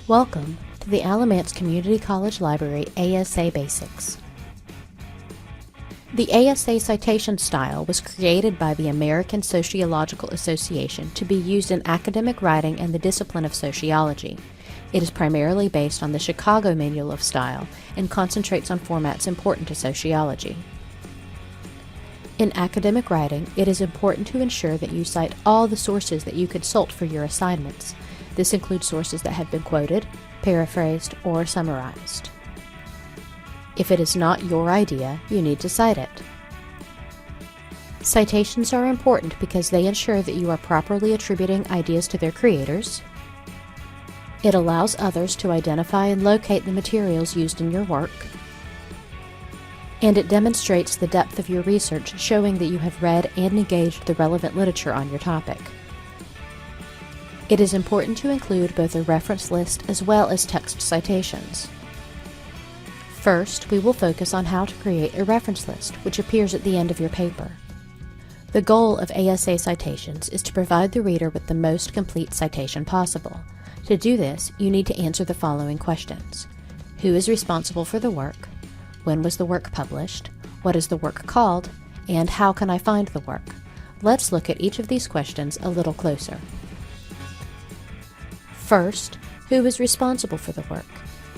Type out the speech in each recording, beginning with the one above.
Welcome to the Alamance Community College Library ASA Basics. The ASA Citation Style was created by the American Sociological Association to be used in academic writing and the discipline of sociology. It is primarily based on the Chicago Manual of Style and concentrates on formats important to sociology. In academic writing, it is important to ensure that you cite all the sources that you consult for your assignments. This includes sources that have been quoted, paraphrased, or summarized. If it is not your idea, you need to cite it. Citations are important because they ensure that you are properly attributing ideas to their creators. It allows others to identify and locate the materials used in your work. And it demonstrates the depth of your research, showing that you have read and engaged the relevant literature on your topic. It is important to include both a reference list as well as text citations. First, we will focus on how to create a reference list, which appears at the end of your paper. The goal of ASA Citations is to provide the reader with the most complete citation possible. To do this, you need to answer the following questions. Who is responsible for the work? When was the work published? What is the work called? And how can I find the work? Let's look at each of these questions a little closer. First, who is responsible for the work?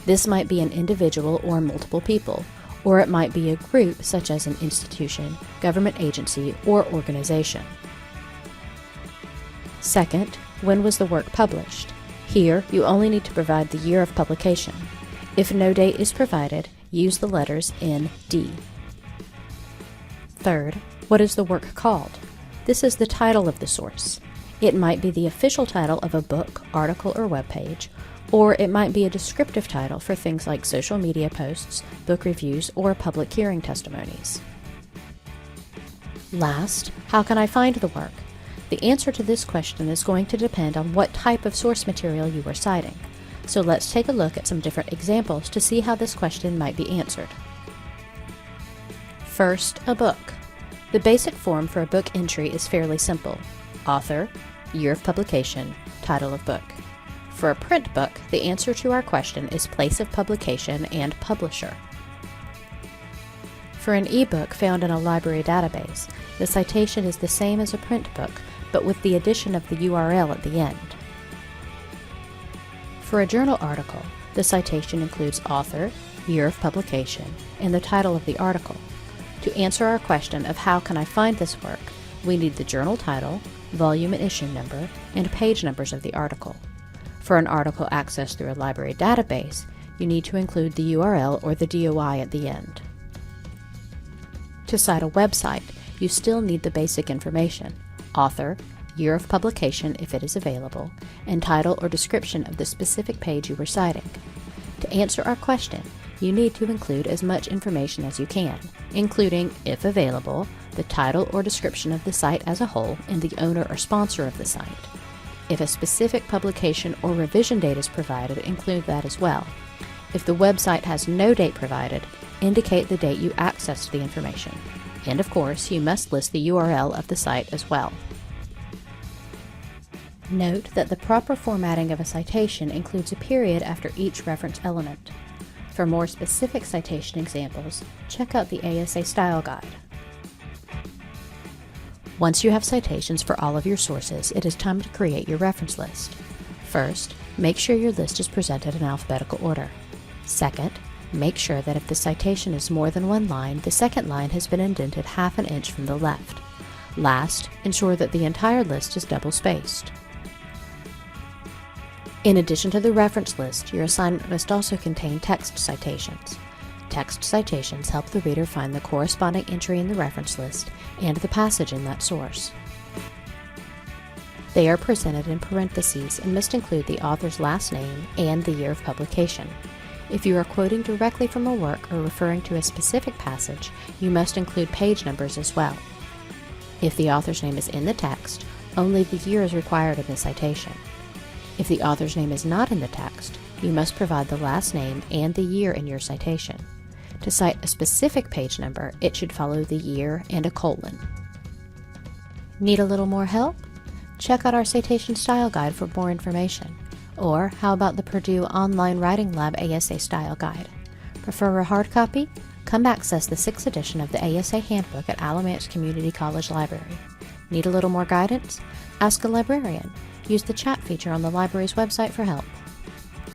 This might be an individual or multiple people, or it might be a group such as an institution, government agency, or organization. Second, when was the work published? Here, you only need to provide the year of publication. If no date is provided, use the letters N.D. Third, what is the work called? This is the title of the source. It might be the official title of a book, article, or webpage, or it might be a descriptive title for things like social media posts, book reviews, or public hearing testimonies. Last, how can I find the work? The answer to this question is going to depend on what type of source material you are citing. So let's take a look at some different examples to see how this question might be answered. First, a book. The basic form for a book entry is fairly simple. Author, year of publication, title of book. For a print book, the answer to our question is place of publication and publisher. For an e-book found in a library database, the citation is the same as a print book, but with the addition of the URL at the end. For a journal article, the citation includes author, year of publication, and the title of the article. To answer our question of how can I find this work, we need the journal title, volume and issue number, and page numbers of the article. For an article accessed through a library database, you need to include the URL or the DOI at the end. To cite a website, you still need the basic information: author, year of publication if it is available, and title or description of the specific page you were citing. To answer our question, you need to include as much information as you can, including, if available, the title or description of the site as a whole and the owner or sponsor of the site. If a specific publication or revision date is provided, include that as well. If the website has no date provided, indicate the date you accessed the information. And of course, you must list the URL of the site as well. Note that the proper formatting of a citation includes a period after each reference element. For more specific citation examples, check out the ASA Style Guide. Once you have citations for all of your sources, it is time to create your reference list. First, make sure your list is presented in alphabetical order. Second, make sure that if the citation is more than one line, the second line has been indented half an inch from the left. Last, ensure that the entire list is double-spaced. In addition to the reference list, your assignment must also contain text citations. Text citations help the reader find the corresponding entry in the reference list and the passage in that source. They are presented in parentheses and must include the author's last name and the year of publication. If you are quoting directly from a work or referring to a specific passage, you must include page numbers as well. If the author's name is in the text, only the year is required in the citation. If the author's name is not in the text, you must provide the last name and the year in your citation. To cite a specific page number, it should follow the year and a colon. Need a little more help? Check out our Citation Style Guide for more information. Or how about the Purdue Online Writing Lab ASA Style Guide? Prefer a hard copy? Come access the 6th edition of the ASA Handbook at Alamance Community College Library. Need a little more guidance? Ask a librarian. Use the chat feature on the library's website for help.